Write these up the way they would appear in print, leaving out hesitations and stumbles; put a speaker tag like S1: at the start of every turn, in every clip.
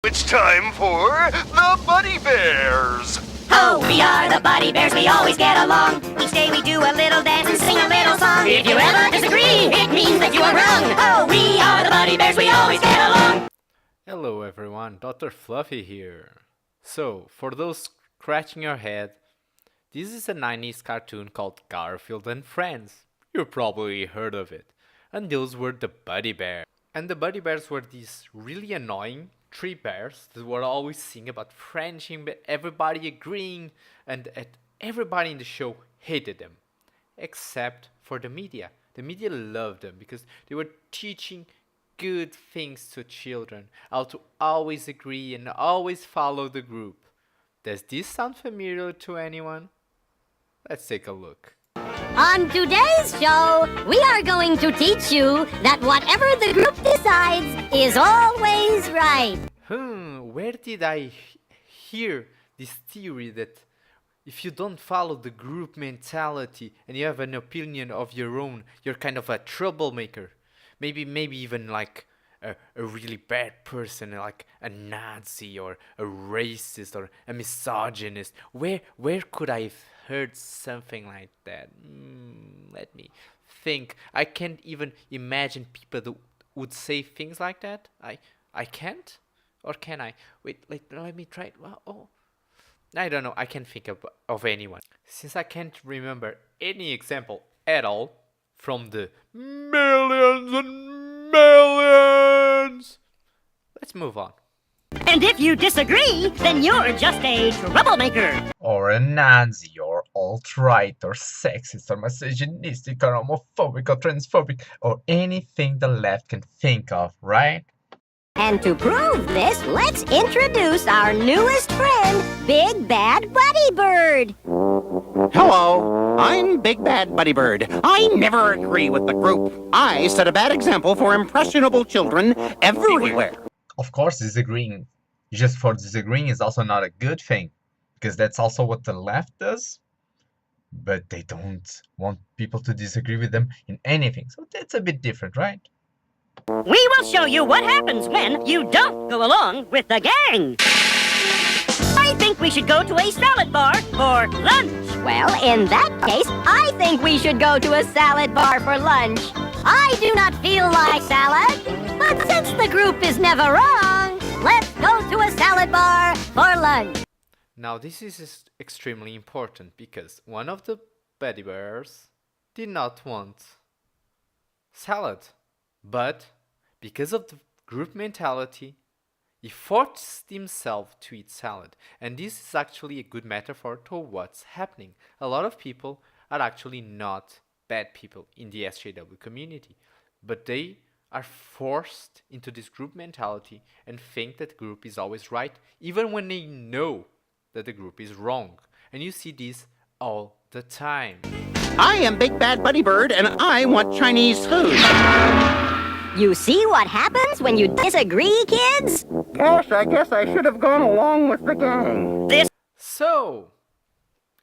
S1: It's time for the Buddy Bears!
S2: Oh, we are the Buddy Bears, we always get along. Each day we do a little dance and sing a little song. If you ever disagree, it means that you are wrong. Oh, we are the Buddy Bears, we always get along.
S3: Hello everyone, Dr. Fluffy here. So, for those scratching your head, this is a 90s cartoon called Garfield and Friends. You probably heard of it. And those were the Buddy Bears. And the Buddy Bears were these really annoying three bears that were always singing about friendship, but everybody agreeing, and everybody in the show hated them. Except for the media. The media loved them because they were teaching good things to children, how to always agree and always follow the group. Does this sound familiar to anyone? Let's take a look.
S2: On today's show, we are going to teach you that whatever the group decides is always right.
S3: Where did I hear this theory that if you don't follow the group mentality and you have an opinion of your own, you're kind of a troublemaker? Maybe even like a really bad person, like a Nazi or a racist or a misogynist. Where could I have heard something like that? Let me think. I can't even imagine people that would say things like that. I can't? Or can I? Wait, let me try it. Oh, I don't know. I can't think of anyone. Since I can't remember any example at all from the millions and millions, let's move on.
S2: And if you disagree, then you're just a troublemaker.
S4: Or a Nazi, or alt-right, or sexist, or misogynistic, or homophobic, or transphobic, or anything the left can think of, right?
S2: And to prove this, let's introduce our newest friend, Big Bad Buddy Bird.
S5: Hello, I'm Big Bad Buddy Bird. I never agree with the group. I set a bad example for impressionable children everywhere.
S4: Of course, disagreeing just for disagreeing is also not a good thing, because that's also what the left does. But they don't want people to disagree with them in anything, so that's a bit different, right?
S2: We will show you what happens when you don't go along with the gang. I think we should go to a salad bar for lunch. Well, in that case, I think we should go to a salad bar for lunch. I do not feel like salad, but since the group is never wrong, let's go to a salad bar for lunch.
S3: Now this is extremely important because one of the Buddy Bears did not want salad. But because of the group mentality, he forced himself to eat salad. And this is actually a good metaphor to what's happening. A lot of people are actually not bad people in the SJW community, but they are forced into this group mentality and think that the group is always right, even when they know that the group is wrong. And you see this all the time.
S5: I am Big Bad Buddy Bird, and I want Chinese food.
S2: You see what happens when you disagree, kids?
S5: Gosh, I guess I should have gone along with the gang.
S3: So,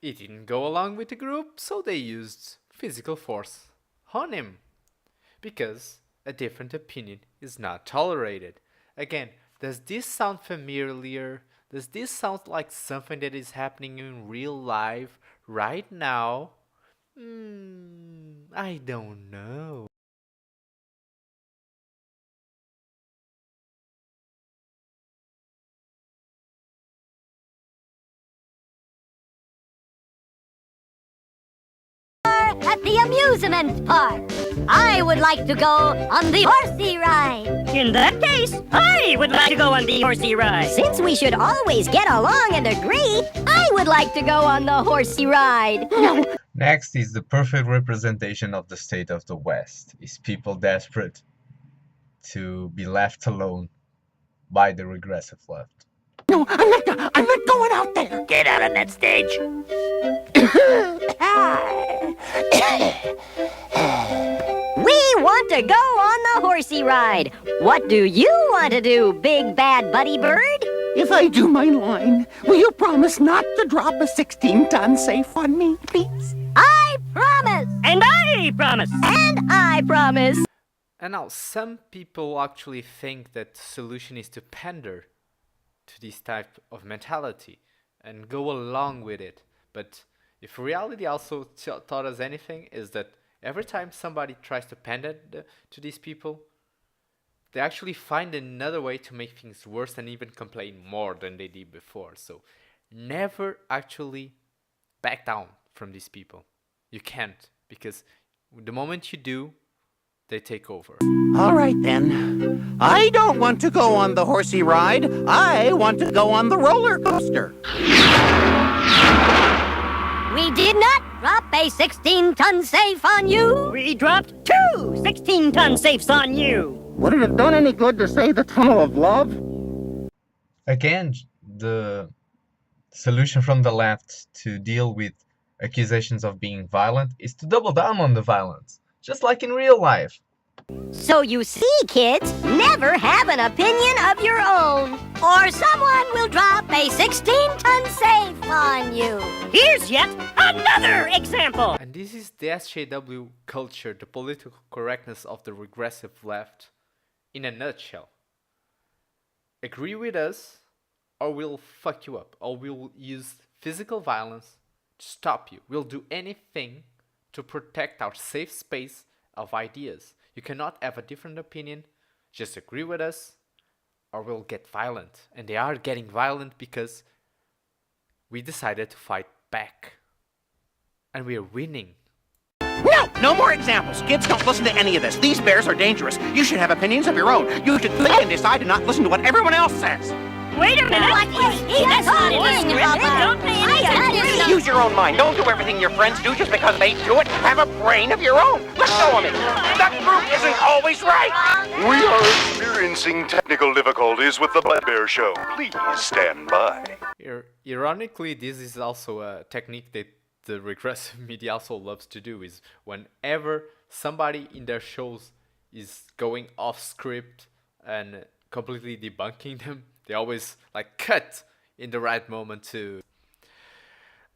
S3: he didn't go along with the group, so they used physical force on him. Because a different opinion is not tolerated. Again, does this sound familiar? Does this sound like something that is happening in real life right now? I don't know.
S2: At the amusement park. I would like to go on the horsey ride. In that case, I would like to go on the horsey ride. Since we should always get along and agree, I would like to go on the horsey ride.
S4: Next is the perfect representation of the state of the West. Is people desperate to be left alone by the regressive left.
S5: No, I'm not going out there.
S2: Get out of that stage. We want to go on the horsey ride. What do you want to do, Big Bad Buddy Bird?
S5: If I do my line, will you promise not to drop a 16-ton safe on me, please?
S2: I promise. And I promise. And I promise.
S3: And now some people actually think that the solution is to pander to this type of mentality and go along with it. But if reality also taught us anything, is that every time somebody tries to pander to these people, they actually find another way to make things worse and even complain more than they did before. So never actually back down from these people. You can't, because the moment you do, they take over.
S5: All right, then. I don't want to go on the horsey ride. I want to go on the roller coaster.
S2: We did not drop a 16-ton safe on you. We dropped 2 16-ton safes on you.
S5: Would it have done any good to say the tunnel of love?
S4: Again, the solution from the left to deal with accusations of being violent is to double down on the violence, just like in real life.
S2: So you see, kids, never have an opinion of your own, or someone will drop a 16-ton safe on you. Here's yet another example.
S3: And this is the SJW culture, the political correctness of the regressive left, in a nutshell. Agree with us, or we'll fuck you up, or we'll use physical violence to stop you. We'll do anything to protect our safe space of ideas. You cannot have a different opinion, just agree with us, or we'll get violent. And they are getting violent because we decided to fight back. And we are winning.
S5: No! No more examples! Kids, don't listen to any of this. These bears are dangerous. You should have opinions of your own. You should think and decide to not listen to what everyone else says.
S2: Wait a minute. What is he
S6: That's not in the
S2: talking
S6: script.
S2: about? Don't pay any attention.
S5: Use your own mind. Don't do everything your friends do just because they do it. Have a brain of your own. Let go of it. That group isn't always right.
S1: We are experiencing technical difficulties with the Black Bear Show. Please stand by.
S3: Ironically, this is also a technique that the regressive media also loves to do, is whenever somebody in their shows is going off script and completely debunking them, they always like cut in the right moment to...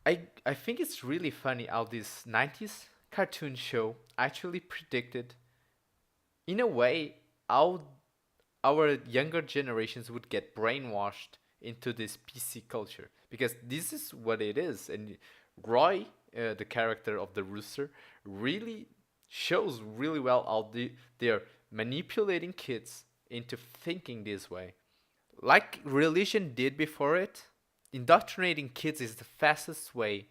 S3: I think it's really funny how this 90s cartoon show actually predicted, in a way, how our younger generations would get brainwashed into this PC culture. Because this is what it is. And Roy, the character of the rooster, really shows really well how they're manipulating kids into thinking this way. Like religion did before it, indoctrinating kids is the fastest way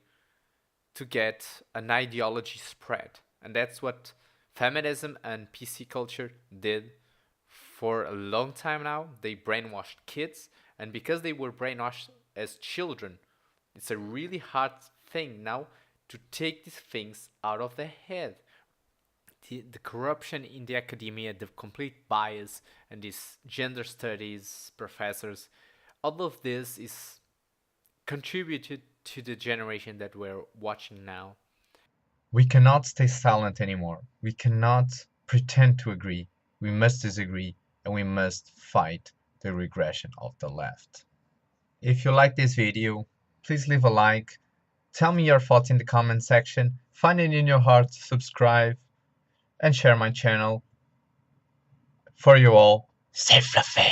S3: to get an ideology spread. And that's what feminism and PC culture did for a long time now. They brainwashed kids, and because they were brainwashed as children, it's a really hard thing now to take these things out of their head. The corruption in the academia, the complete bias, and these gender studies professors, all of this is contributed to the generation that we're watching now.
S4: We cannot stay silent anymore. We cannot pretend to agree. We must disagree, and we must fight the regression of the left. If you like this video, please leave a like. Tell me your thoughts in the comment section. Find it in your heart to subscribe and share my channel. For you all, stay fluffy.